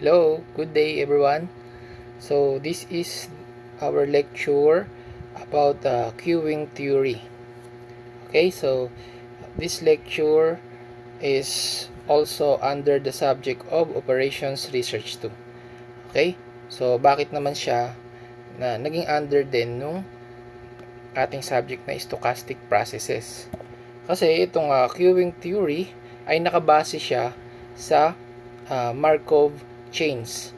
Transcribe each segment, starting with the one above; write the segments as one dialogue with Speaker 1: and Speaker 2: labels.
Speaker 1: Hello, good day everyone. So this is our lecture about queuing theory. Okay, so this lecture is also under the subject of operations research 2. Okay, so bakit naman siya na naging under din nung ating subject na stochastic processes? Kasi itong queuing theory ay nakabase siya sa Markov chains.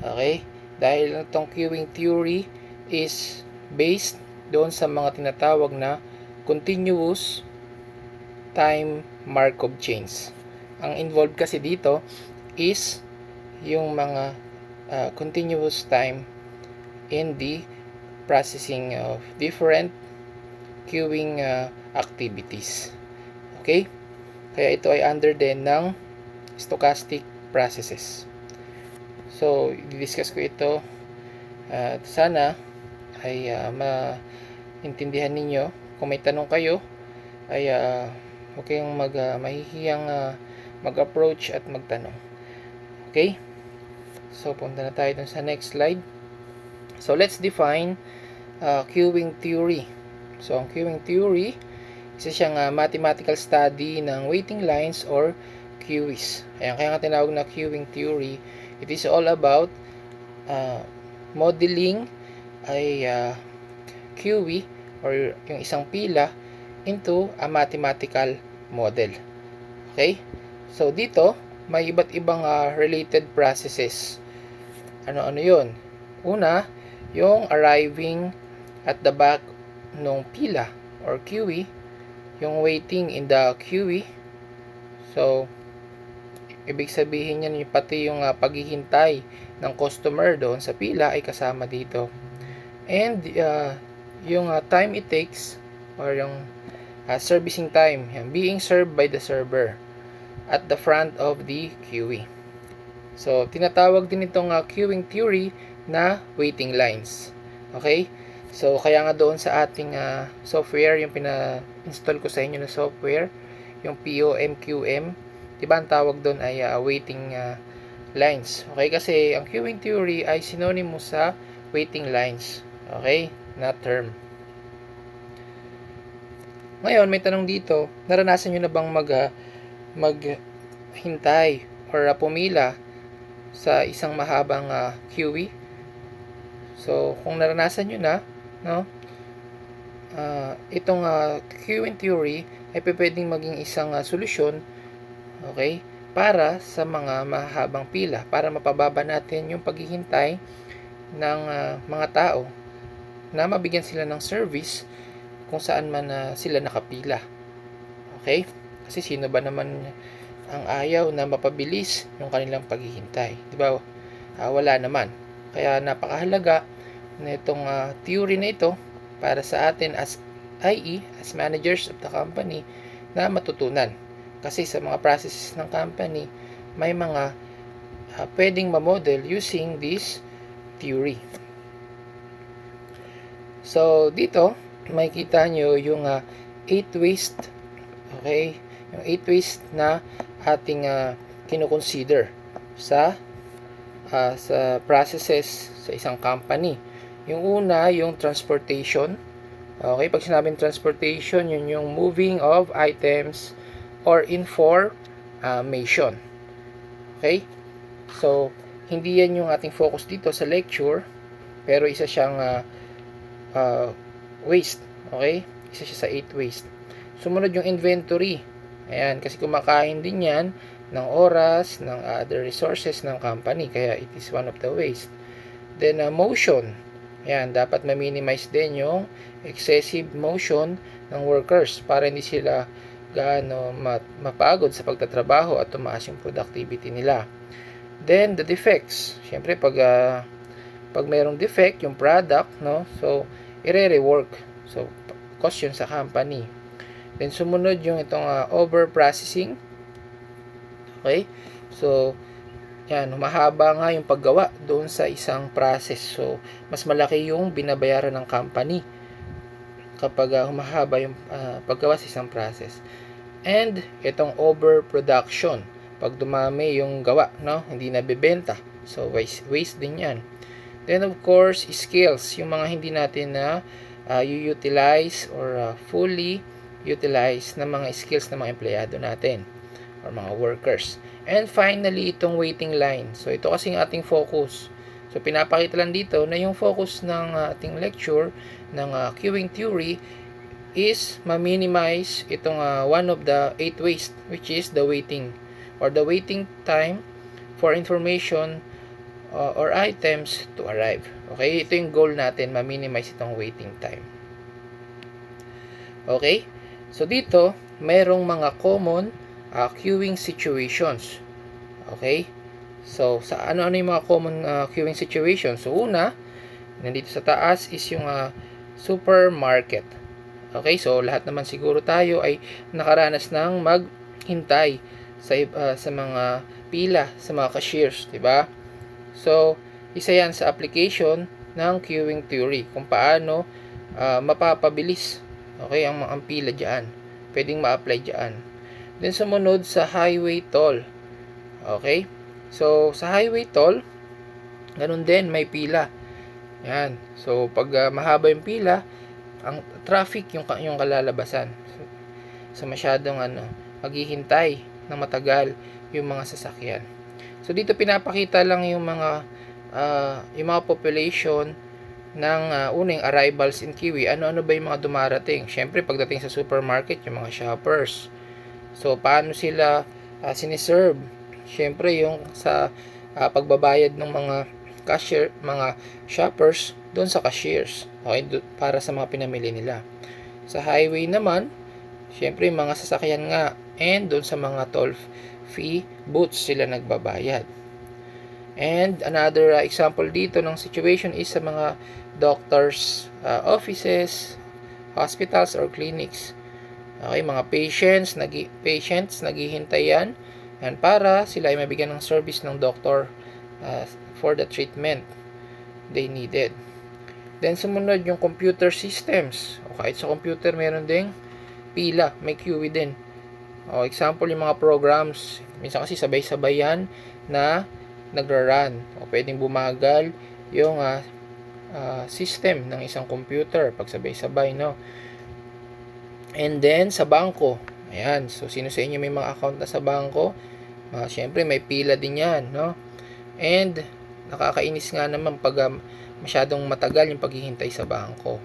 Speaker 1: Okay? Dahil itong queuing theory is based doon sa mga tinatawag na continuous time Markov chains. Ang involved kasi dito is yung mga continuous time in the processing of different queuing activities. Okay? Kaya ito ay under din ng stochastic processes. So, i-discuss ko ito at sana ay maintindihan ninyo. Kung may tanong kayo ay huwag kayong mahihiyang mag-approach at magtanong. Okay? So, punta na tayo dun sa next slide. So, let's define queuing theory. So, ang queuing theory, isa siyang mathematical study ng waiting lines or queues. Ayan, kaya nga tinawag na queuing theory. It is all about modeling ay queue or yung isang pila into a mathematical model. Okay? So, dito, may iba't ibang related processes. Ano-ano yun? Una, yung arriving at the back ng pila or queue, yung waiting in the queue. So, ibig sabihin yan, pati yung paghihintay ng customer doon sa pila ay kasama dito. And yung time it takes or yung servicing time, yan, being served by the server at the front of the queue. So, tinatawag din itong queuing theory na waiting lines. Okay? So, kaya nga doon sa ating software, yung pina-install ko sa inyo na software, yung POMQM, diba ang tawag doon ay waiting lines. Okay? Kasi ang queuing theory ay synonymous sa waiting lines. Okay? Na term. Ngayon, may tanong dito, naranasan nyo na bang maghintay or pumila sa isang mahabang queue? So, kung naranasan nyo na, no? Itong queuing theory ay pwedeng maging isang solusyon, okay, para sa mga mahabang pila, para mapababa natin yung paghihintay ng mga tao na mabigyan sila ng service kung saan man sila nakapila. Okay? Kasi sino ba naman ang ayaw na mapabilis yung kanilang paghihintay? Di ba? Wala naman. Kaya napakahalaga na itong theory na ito para sa atin as IE, as managers of the company, na matutunan. Kasi sa mga processes ng company, may mga pwedeng ma-model using this theory. So, dito, makikita nyo yung 8 ways, okay? Yung 8 ways na ating kino-consider sa processes sa isang company. Yung una, yung transportation. Okay, pag sinabing transportation, yun yung moving of items or information. Okay? So, hindi yan yung ating focus dito sa lecture, pero isa siyang waste. Okay? Isa siya sa 8 waste. Sumunod yung inventory. Ayan, kasi kumakain din yan ng oras, ng other resources ng company, kaya it is one of the waste. Then, motion. Ayan, dapat ma-minimize din yung excessive motion ng workers para hindi sila gaano mapagod sa pagtatrabaho at tumaas yung productivity nila. Then, the defects. Siyempre, pag mayroong defect, yung product, no? So, i-rework. So, cost yun sa company. Then, sumunod yung itong over-processing. Okay? So, yan, mahaba nga yung paggawa doon sa isang process. So, mas malaki yung binabayaran ng company kapag humahaba yung paggawa sa isang process. And, itong overproduction. Pag dumami yung gawa, no? Hindi nabibenta. So, waste din yan. Then, of course, skills. Yung mga hindi natin na utilize or fully utilize na mga skills ng mga empleyado natin or mga workers. And finally, itong waiting line. So, ito kasing ating focus. So, pinapakita lang dito na yung focus ng ating lecture ng queuing theory is ma-minimize itong one of the 8 waste, which is the waiting or the waiting time for information or items to arrive. Okay, ito yung goal natin, ma-minimize itong waiting time. Okay, so dito, mayroong mga common queuing situations. Okay, so sa ano-ano yung mga common queuing situations? So una, nandito sa taas is yung supermarket. Okay, so lahat naman siguro tayo ay nakaranas ng maghintay sa mga pila, sa mga cashiers, di ba? So, isa yan sa application ng queuing theory, kung paano mapapabilis, okay, ang pila diyan. Pwedeng ma-apply diyan. Then sumunod sa highway toll. Okay? So, sa highway toll, ganun din, may pila. Yan. So, pag mahaba yung pila, ang traffic yung kalalabasan. So masyadong maghihintay ng matagal yung mga sasakyan. So dito pinapakita lang yung mga population ng unang arrivals in Kiwi. Ano-ano ba yung mga dumarating? Syempre pagdating sa supermarket, yung mga shoppers. So paano sila siniserve? Syempre yung sa pagbabayad ng mga cashier, mga shoppers doon sa cashiers, okay, para sa mga pinamili nila. Sa highway naman, syempre mga sasakyan nga, and doon sa mga toll fee booths sila nagbabayad. And another example dito ng situation is sa mga doctors offices, hospitals or clinics. Okay, mga patients naghihintay yan para sila ay mabigyan ng service ng doctor for the treatment they needed. Then sumunod yung computer systems. O kahit sa computer meron ding pila, may queue din. O example yung mga programs, minsan kasi sabay-sabay yan na nagra-run. O pwedeng bumagal yung system ng isang computer pag sabay-sabay, no. And then sa bangko, ayan, so sino sa inyo may mga account na sa bangko, syempre may pila din yan, no. And nakakainis nga naman pag masyadong matagal yung paghihintay sa bangko.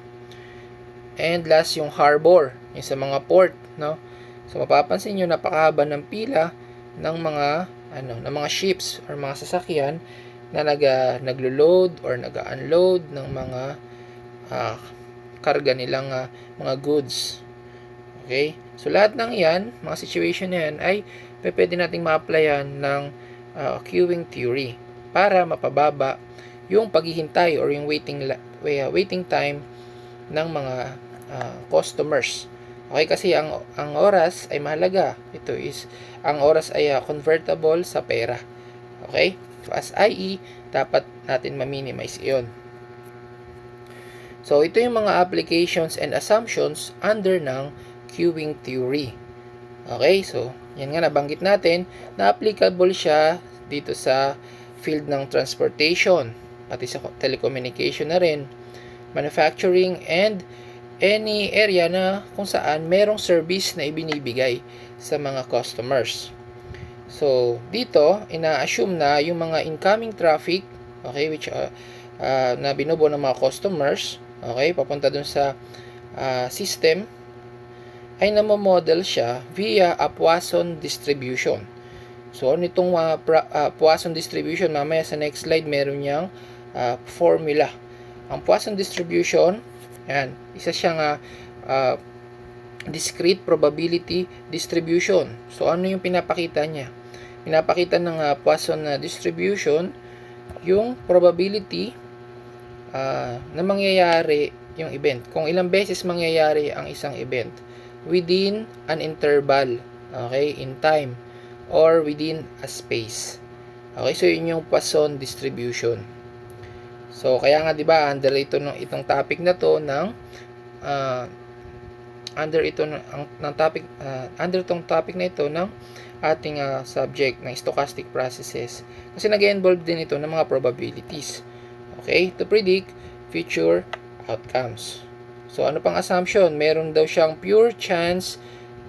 Speaker 1: And last yung harbor, yung sa mga port, no. So mapapansin niyo napakahaba ng pila ng mga ships or mga sasakyan na naglo-load or nag-unload ng mga karga nilang mga goods. Okay? So lahat ng 'yan, mga situation na 'yan ay pwede nating ma-applyan ng queuing theory para mapababa yung paghihintay or yung waiting time ng mga customers. Okay, kasi ang oras ay mahalaga. Ito is ang oras ay convertible sa pera. Okay? So as i.e. dapat natin ma-minimize 'yon. So ito yung mga applications and assumptions under ng queuing theory. Okay? So yan nga nabanggit natin na applicable siya dito sa field ng transportation, pati sa telecommunication na rin, manufacturing, and any area na kung saan merong service na ibinibigay sa mga customers. So, dito, ina-assume na yung mga incoming traffic, okay, which na binubuo ng mga customers, okay, papunta dun sa system, ay namomodel siya via a Poisson distribution. So, ano itong Poisson distribution? Mamaya sa next slide, meron niyang formula. Ang Poisson distribution, yan, isa siyang discrete probability distribution. So, ano yung pinapakita niya? Pinapakita ng Poisson distribution yung probability na mangyayari yung event. Kung ilang beses mangyayari ang isang event within an interval, okay, in time, or within a space. Okay, so yun yung Poisson distribution. So kaya nga 'di ba under itong topic na to ng under itong topic na ito ng ating subject ng stochastic processes. Kasi nag-involve din ito ng mga probabilities. Okay? To predict future outcomes. So, ano pang assumption? Meron daw siyang pure chance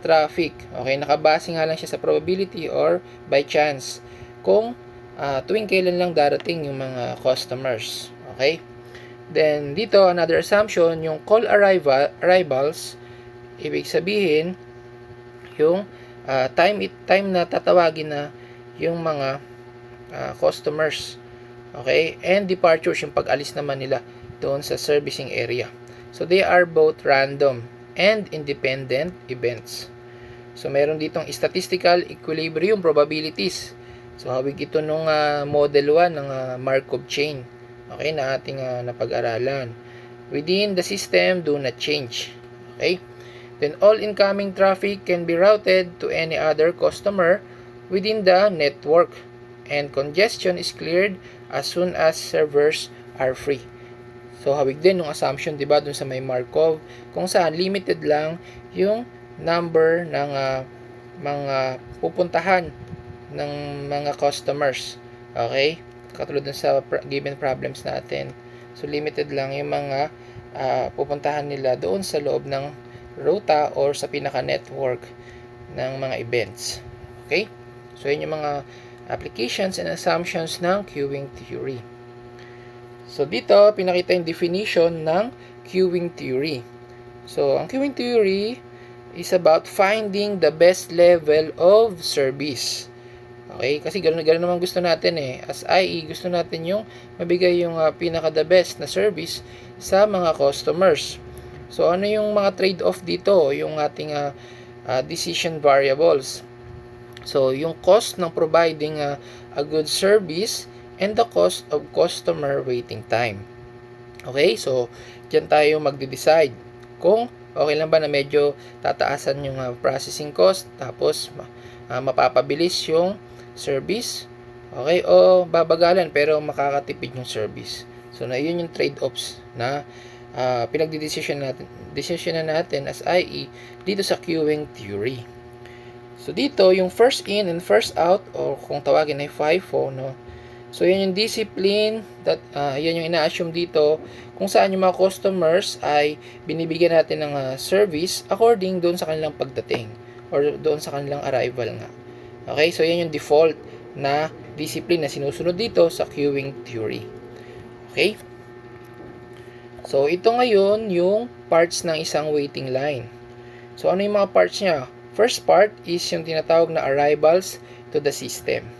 Speaker 1: traffic. Okay? Nakabase nga lang siya sa probability or by chance. Kung tuwing kailan lang darating yung mga customers. Okay? Then, dito, another assumption, yung call arrivals, ibig sabihin, yung time na tatawagin na yung mga customers. Okay? And departures, yung pag-alis naman nila doon sa servicing area. So, they are both random and independent events. So, meron ditong statistical equilibrium probabilities. So, hawig ito nung model 1 ng Markov chain. Okay, na ating napag-aralan. Within the system, do not change. Okay? Then, all incoming traffic can be routed to any other customer within the network. And congestion is cleared as soon as servers are free. So, hawig din yung assumption, di ba, dun sa may Markov, kung saan limited lang yung number ng mga pupuntahan ng mga customers. Okay? Katulad dun sa given problems natin. So, limited lang yung mga pupuntahan nila doon sa loob ng ruta or sa pinaka-network ng mga events. Okay? So, yun yung mga applications and assumptions ng queuing theory. So, dito, pinakita yung definition ng queuing theory. So, ang queuing theory is about finding the best level of service. Okay? Kasi gano'n naman gusto natin eh. As IE, gusto natin yung mabigay yung pinaka-the best na service sa mga customers. So, ano yung mga trade-off dito? Yung ating decision variables. So, yung cost ng providing a good service and the cost of customer waiting time. Okay? So, dyan tayo magde-decide kung okay lang ba na medyo tataasan yung processing cost, tapos mapapabilis yung service, okay, o babagalan pero makakatipid yung service. So, na yun yung trade-offs na pinagdidesisyonan natin as IE dito sa queuing theory. So, dito, yung first in and first out, o kung tawagin ay FIFO, no? So, yan yung discipline, yan yung ina-assume dito, kung saan yung mga customers ay binibigyan natin ng service according doon sa kanilang pagdating, or doon sa kanilang arrival nga. Okay, so yan yung default na discipline na sinusunod dito sa queuing theory. Okay? So, ito ngayon yung parts ng isang waiting line. So, ano yung mga parts niya? First part is yung tinatawag na arrivals to the system.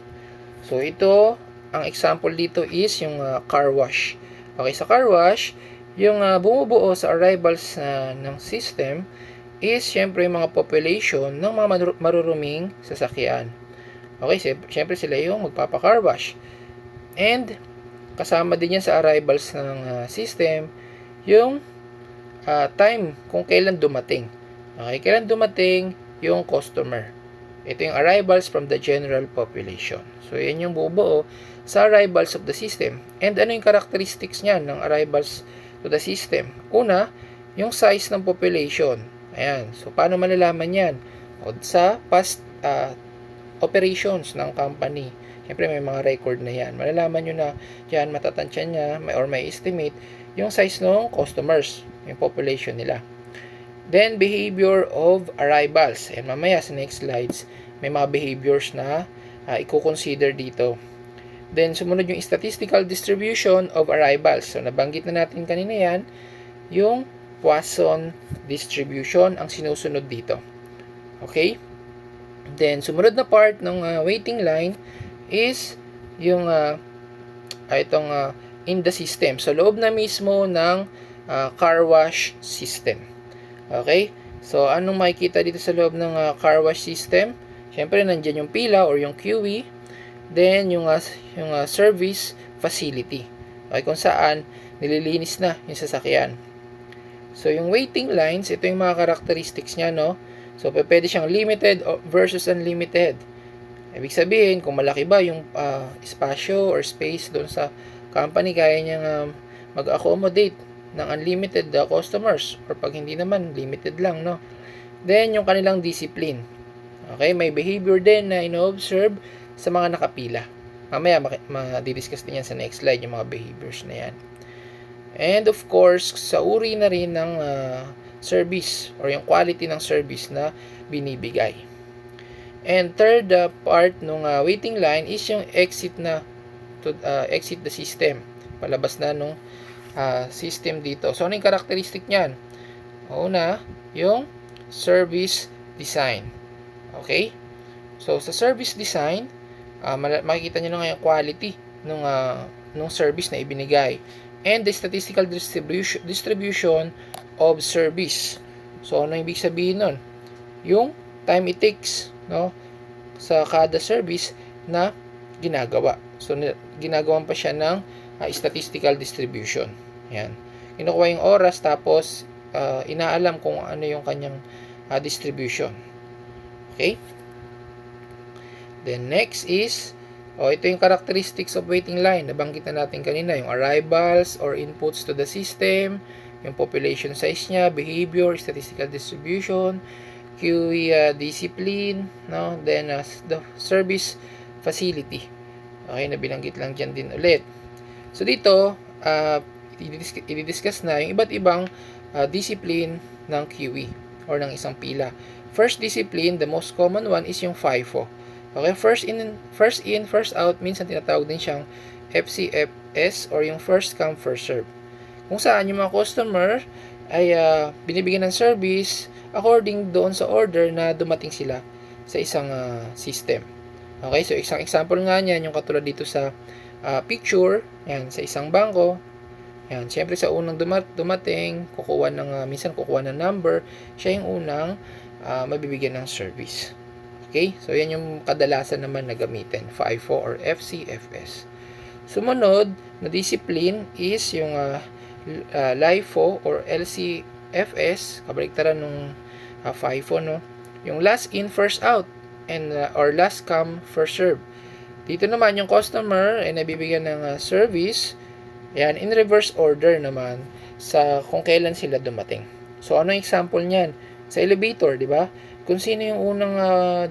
Speaker 1: So, ito, ang example dito is yung car wash. Okay, sa car wash, yung bumubuo sa arrivals ng system is syempre yung mga population ng mga maruruming sasakyan. Okay, syempre sila yung magpapa-car wash. And kasama din yan sa arrivals ng system yung time kung kailan dumating. Okay, kailan dumating yung customer. Ito yung arrivals from the general population. So, yan yung bubuo sa arrivals of the system. And ano yung characteristics niyan ng arrivals to the system? Una, yung size ng population. Ayan. So, paano malalaman yan? O, sa past operations ng company. Siyempre, may mga record na yan. Malalaman nyo na yan, matatansya niya, or may estimate yung size ng customers, yung population nila. Then, behavior of arrivals. And mamaya sa next slides, may mga behaviors na i-consider dito. Then, sumunod yung statistical distribution of arrivals. So, nabanggit na natin kanina yan, yung Poisson distribution ang sinusunod dito. Okay? Then, sumunod na part ng waiting line is yung in the system. So, loob na mismo ng car wash system. Okay? So, anong makikita dito sa loob ng car wash system? Siyempre, nandyan yung pila or yung QE. Then, yung service facility. Okay, kung saan nililinis na yung sasakyan. So, yung waiting lines, ito yung mga characteristics niya, no? So, pwede siyang limited versus unlimited. Ibig sabihin, kung malaki ba yung espasyo or space doon sa company, kaya niyang mag-accommodate ng unlimited customers. Or pag hindi naman, limited lang, no? Then, yung kanilang discipline. Okay, may behavior din na ino-observe sa mga nakapila. Mamaya ma-discuss din yan sa next slide, yung mga behaviors na yan. And of course, sa uri na rin ng service or yung quality ng service na binibigay. And third part ng waiting line is yung exit the system. Palabas na nung system dito. So, ano yung characteristic niyan? Una, yung service design. Okay? So, sa service design, makikita nyo na nga yung quality nung service na ibinigay. And the statistical distribution of service. So, ano ibig sabihin nun? Yung time it takes, no, sa kada service na ginagawa. So, ginagawan pa siya ng statistical distribution. Yan. Kinukuha yung oras, tapos inaalam kung ano yung kanyang distribution. Okay? Then next is, ito yung characteristics of waiting line. Nabanggit na natin kanina, yung arrivals or inputs to the system, yung population size niya, behavior, statistical distribution, QE discipline, no? Then the service facility. Okay, nabilanggit lang dyan din ulit. So dito, i-discuss na yung iba't ibang discipline ng QE or ng isang pila. First discipline, the most common one is yung FIFO. Okay, first in, first out, minsan tinatawag din siyang FCFS or yung first come, first serve. Kung saan yung mga customer ay binibigyan ng service according doon sa order na dumating sila sa isang system. Okay, so isang example nga niyan, yung katulad dito sa picture, yan, sa isang bangko. Yan, siyempre sa unang dumating, minsan kukuha ng number, siya yung unang mabibigyan ng service. Okay, so yan yung kadalasan naman na gamitin, FIFO or FCFS. Sumunod na discipline is yung LIFO or LCFS, kabaliktaran nung FIFO, no? Yung last in, first out, and or last come, first serve. Dito naman yung customer ay nabibigyan ng service, yan, in reverse order naman sa kung kailan sila dumating. So ano yung example niyan? Sa elevator, di ba? Kung sino yung unang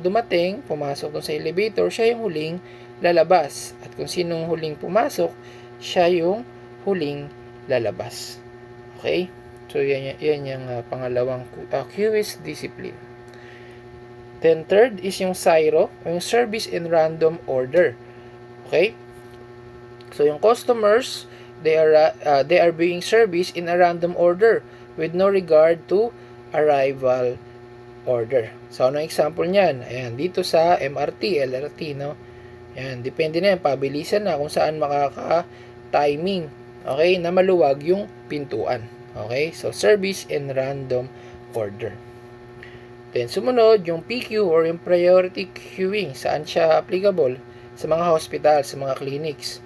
Speaker 1: dumating, pumasok dun sa elevator, siya yung huling lalabas. At kung sino yung huling pumasok, siya yung huling lalabas. Okay? So yan yung pangalawang QS discipline. Then third is yung SIRO, yung service in random order. Okay? So yung customers, they are being serviced in a random order with no regard to arrival order. So ano example niyan? Ayan, dito sa MRT, LRT, no? Ayan, depende na yan, pabilisan na kung saan makaka-timing. Okay, na maluwag yung pintuan. Okay, so service in random order. Then sumunod yung PQ or yung priority queuing. Saan siya applicable? Sa mga hospital, sa mga clinics.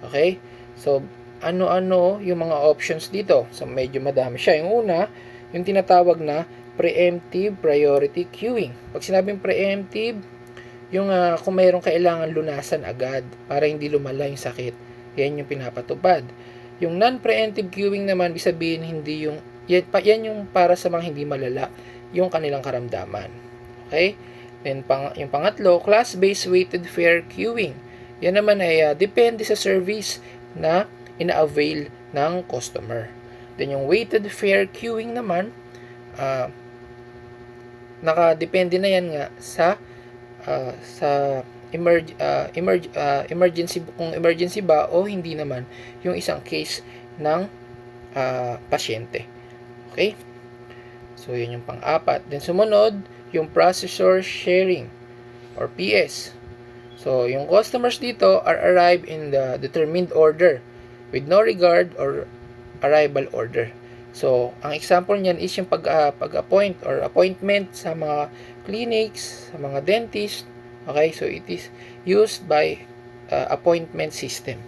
Speaker 1: Okay, so ano-ano yung mga options dito? So medyo madami siya. Yung una, yung tinatawag na preemptive priority queuing. Pag sinabing preemptive, yung kung mayroong kailangan lunasan agad para hindi lumala yung sakit, yan yung pinapatupad. Yung non-preemptive queuing naman, ibig sabihin hindi yung yan yung para sa mga hindi malala yung kanilang karamdaman. Okay? Then yung pangatlo, class-based weighted fare queuing. Yan naman ay depende sa service na ina-avail ng customer. Then yung weighted fare queuing naman, nakadepende na yan nga sa emergency, kung emergency ba o hindi naman yung isang case ng pasyente. Okay? So yun yung pang-apat. Then sumunod yung processor sharing or PS. So yung customers dito are arrived in the determined order with no regard or arrival order. So, ang example niyan is yung pag-appoint or appointment sa mga clinics, sa mga dentist. Okay, so it is used by appointment system.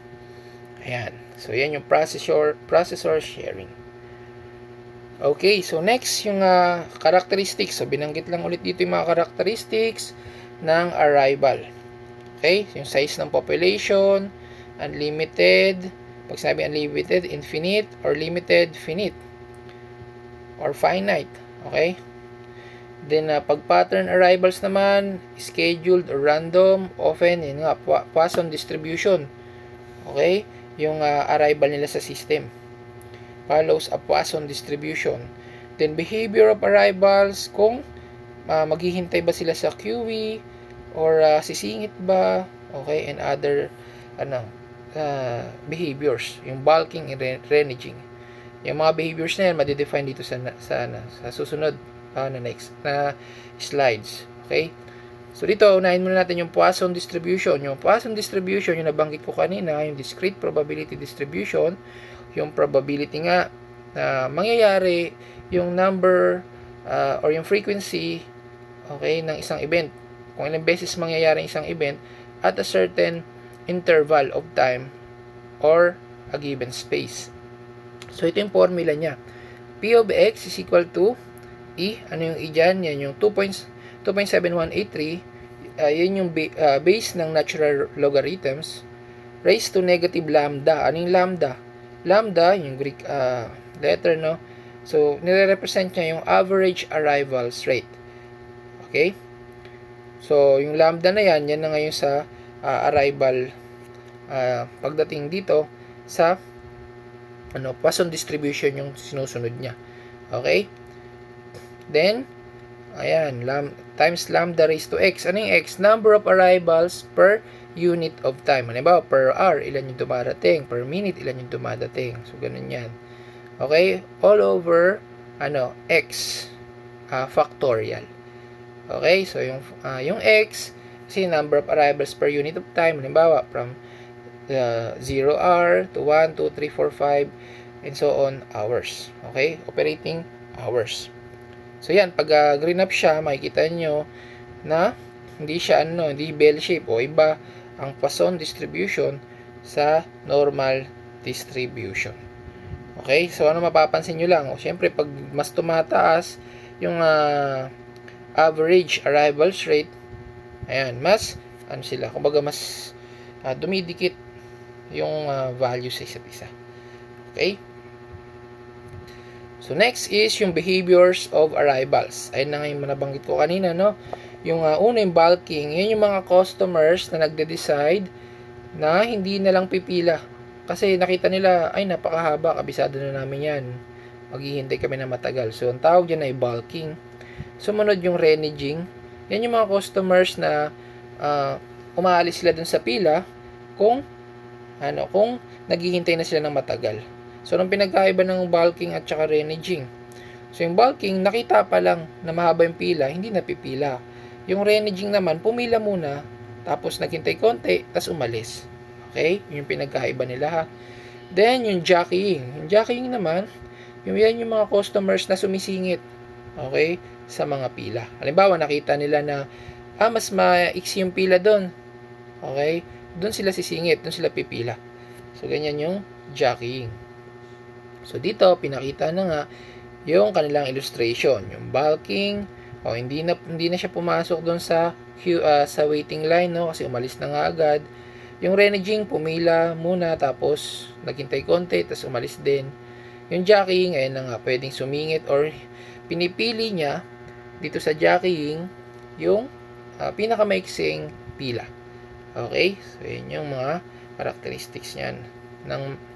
Speaker 1: Ayan. So, yan yung processor sharing. Okay, so next yung characteristics. So, binanggit lang ulit dito yung mga characteristics ng arrival. Okay, yung size ng population, unlimited, pag sinabi unlimited, infinite, or limited, finite, or finite. Okay? Then, pag pattern arrivals naman, scheduled or random, often, yun nga, Poisson distribution. Okay? Yung arrival nila sa system. Follows a Poisson distribution. Then, behavior of arrivals, kung maghihintay ba sila sa queue or sisingit ba, okay, and other behaviors, yung bulking and reneging. Yung mga behaviors na yan, madidefine dito sa susunod na next na slides. Okay? So dito, unahin muna natin yung Poisson distribution. Yung Poisson distribution, yung nabanggit ko kanina, yung discrete probability distribution, yung probability nga na mangyayari yung number or yung frequency, okay, ng isang event. Kung ilang beses mangyayari isang event at a certain interval of time or a given space. So ito yung formula niya. P of x is equal to E. Ano yung E dyan? Yan yung 2.7183. Yan yung base ng natural logarithms raised to negative lambda. Ano yung lambda? Lambda, yung Greek letter, no? So, nire-represent niya yung average arrivals rate. Okay? So, yung lambda na yan na ngayon sa arrival pagdating dito sa Poisson distribution yung sinusunod niya. Okay? Then, ayan, times lambda raised to x. Ano yung x? Number of arrivals per unit of time. Halimbawa, per hour, ilan yung dumadating? Per minute, ilan yung dumadating? So, ganun yan. Okay? All over, x factorial. Okay? So, yung x, kasi number of arrivals per unit of time. Halimbawa, from 0 hour to 1, 2, 3, 4, 5, and so on, hours. Okay? Operating hours. So yan, pag green up siya, makikita nyo na hindi siya hindi bell shape o iba ang Poisson distribution sa normal distribution. Okay? So ano mapapansin nyo lang? Siyempre, pag mas tumataas yung average arrivals rate, ayan, mas sila, kumbaga mas dumidikit yung value sa isa't isa. Okay? So, next is yung behaviors of arrivals. Ayun na nga yung nabanggit ko kanina, no? Yung una, yung bulking. Yan yung mga customers na nagde-decide na hindi na lang pipila. Kasi nakita nila, ay, napakahaba, kabisado na namin yan. Maghihintay kami na matagal. So, ang tawag dyan ay bulking. Sumunod yung reneging. Yan yung mga customers na umaalis sila dun sa pila kung naghihintay na sila ng matagal. So, anong pinagkaiba ng bulking at saka reneging? So, yung bulking, nakita pa lang na mahaba yung pila, hindi napipila. Yung reneging naman, pumila muna, tapos naghintay konti, tapos umalis. Okay? Yung pinagkaiba nila, ha? Then, yung jockeying. Yung jockeying naman, yan yung mga customers na sumisingit. Okay? Sa mga pila. Halimbawa, nakita nila na, mas maiksi yung pila doon. Okay? Doon sila sisingit, doon sila pipila. So, ganyan yung jockeying. So, dito, pinakita na nga yung kanilang illustration. Yung bulking, hindi na siya pumasok doon sa waiting line, no? Kasi umalis na nga agad. Yung reneging, pumila muna, tapos naghintay konti, tapos umalis din. Yung jockeying, ayun na nga, pwedeng sumingit or pinipili niya dito sa jockeying yung pinakamaiksing pila. Okay? So, yun yung mga characteristics niyan ng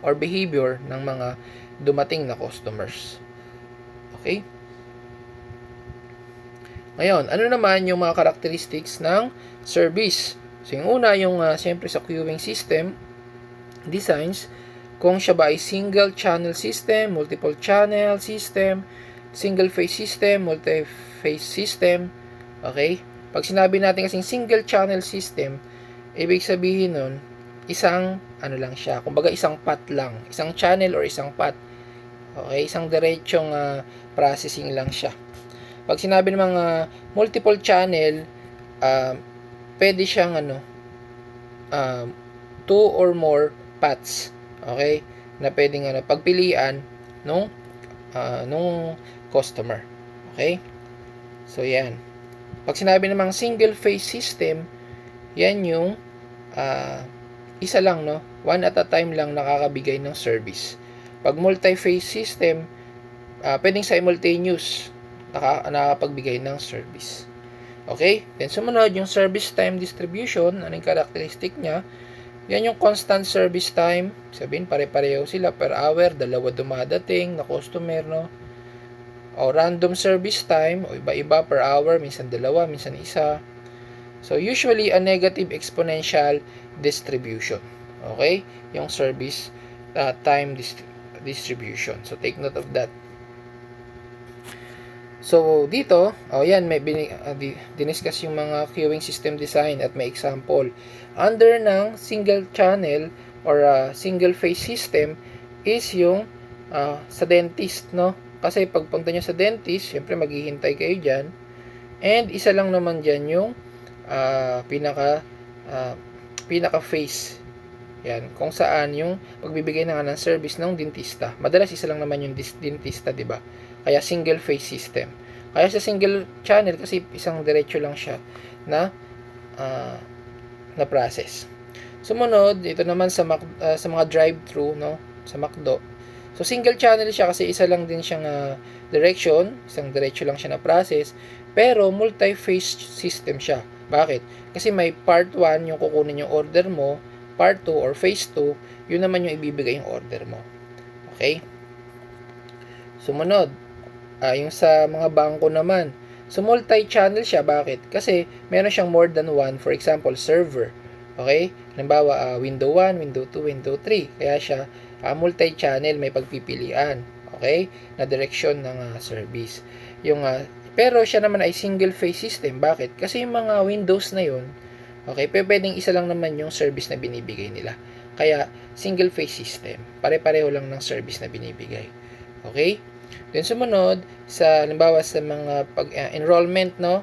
Speaker 1: or behavior ng mga dumating na customers. Okay? Ngayon, ano naman yung mga characteristics ng service? So, yung una, yung siyempre sa queuing system designs, kung siya ba ay single channel system, multiple channel system, single phase system, multi-phase system. Okay? Pag sinabi natin kasing single channel system, ibig sabihin nun, isang lang siya, kumbaga isang path lang, isang channel or isang path. Okay, isang diretsong processing lang siya. Pag sinabi ng mga multiple channel, pwede siyang two or more paths. Okay, na pwedeng pagpilian nung customer. Okay? So yan. Pag sinabi namang single phase system, yan yung isa lang, no? One at a time lang nakakabigay ng service. Pag multi-phase system, pwedeng simultaneous. nakakapagbigay ng service. Okay? Then sumunod yung service time distribution. Ano yung characteristic niya? Yan yung constant service time. Sabihin, pare-pareho sila per hour, dalawa dumadating na customer, no? O random service time, o iba-iba per hour, minsan dalawa, minsan isa. So, usually, a negative exponential distribution. Okay? Yung service time distribution. So, take note of that. So, dito, yan, may diniscuss yung mga queuing system design at may example. Under ng single channel or single phase system is yung sa dentist, no? Kasi pagpunta nyo sa dentist, syempre maghihintay kayo dyan. And isa lang naman dyan yung pinaka phase. Yan, kung saan yung pagbibigay ng service ng dentista. Madalas isa lang naman yung dentista, di ba? Kaya single phase system. Kaya sa single channel kasi isang diretso lang siya na process. Sumunod, ito naman sa mga drive-thru, no? Sa McDo. So single channel siya kasi isa lang din siyang direction, isang diretso lang siya na process, pero multi-phase system siya. Bakit? Kasi may part 1 yung kukunin yung order mo, part 2 or phase 2, yun naman yung ibibigay yung order mo. Okay? Sumunod, yung sa mga bangko naman. So, multi-channel siya. Bakit? Kasi, meron siyang more than one. For example, server. Okay? Halimbawa, window 1, window 2, window 3. Kaya siya, multi-channel, may pagpipilian. Okay? Na direksyon ng service. Pero siya naman ay single phase system. Bakit? Kasi yung mga windows na yun, okay, pwedeng isa lang naman yung service na binibigay nila. Kaya, single phase system. Pare-pareho lang ng service na binibigay. Okay? Then sumunod, halimbawa sa mga enrollment, no?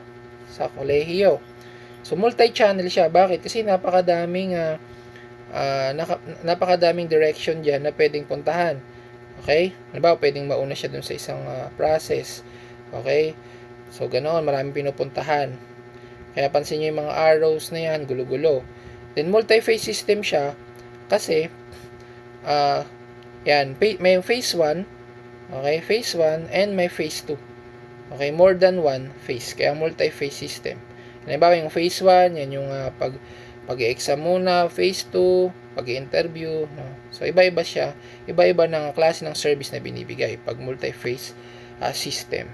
Speaker 1: Sa kolehiyo. So, multi-channel siya. Bakit? Kasi napakadaming direction dyan na pwedeng puntahan. Okay? Halimbawa, pwedeng mauna siya dun sa isang process. Okay? So, ganoon, maraming pinupuntahan. Kaya pansin nyo yung mga arrows na yan, gulo-gulo. Then, multi-phase system siya kasi, may phase 1, okay, phase 1, and may phase 2. Okay, more than one phase. Kaya multi-phase system. Halimbawa, yung phase 1, yan yung pag-exam muna, phase 2, pag-interview. No? So, iba-iba siya. Iba-iba ng klase ng service na binibigay pag multi-phase system.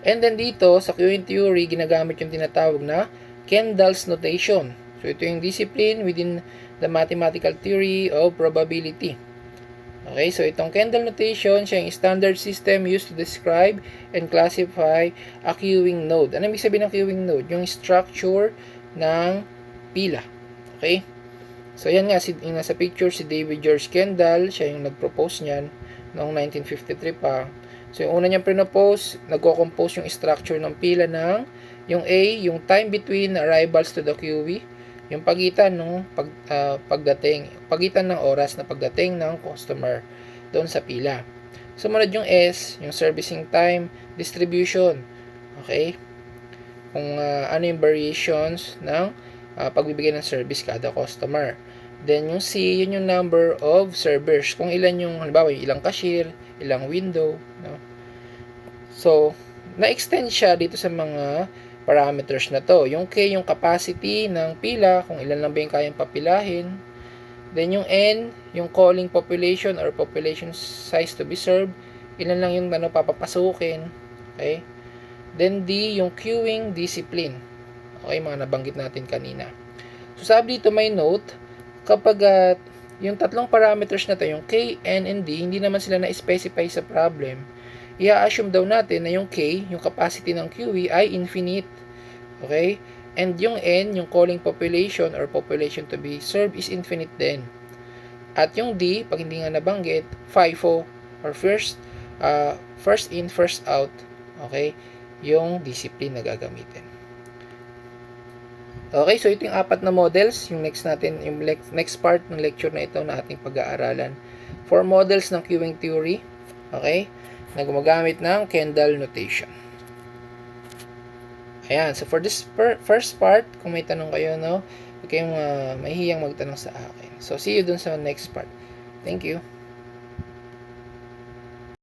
Speaker 1: And then dito, sa queuing theory, ginagamit yung tinatawag na Kendall's notation. So, ito yung discipline within the mathematical theory of probability. Okay, so itong Kendall notation, siya yung standard system used to describe and classify a queuing node. Ano ibig sabihin ng queuing node? Yung structure ng pila. Okay? So, yan nga, yung nasa picture, si David George Kendall, siya yung nag-propose niyan noong 1953 pa. So, yung una niyang pinopose, nagko-compose yung structure ng pila ng yung A, yung time between arrivals to the queue, yung pagitan ng pagitan ng oras na pagdating ng customer doon sa pila. Sumunod yung S, yung servicing time distribution. Okay? Kung ano yung variations ng pagbibigay ng service kada customer. Then yung C, yun yung number of servers. Kung ilan yung, halimbawa, ilang cashier, ilang window. No? So, na-extend siya dito sa mga parameters na to. Yung K, yung capacity ng pila, kung ilan lang ba yung kayang papilahin. Then yung N, yung calling population or population size to be served, ilan lang yung papapasukin. Okay? Then D, yung queuing discipline. Okay, mga nabanggit natin kanina. So, sabi dito may note, kapag yung tatlong parameters na to, yung K, N, and D, hindi naman sila na-specify sa problem, i-assume daw natin na yung K, yung capacity ng QE, ay infinite. Okay? And yung N, yung calling population or population to be served is infinite din. At yung D, pag hindi nga nabanggit, FIFO or first in, first out. Okay? Yung discipline na gagamitin. Okay, so ito yung apat na models. Yung next part ng lecture na ito na ating pag-aaralan. 4 models ng queuing theory. Okay? Na gumagamit ng Kendall notation. Ayan, so for this first part, kung may tanong kayo, no, huwag kayong mahihiyang magtanong sa akin. So, see you dun sa next part. Thank you.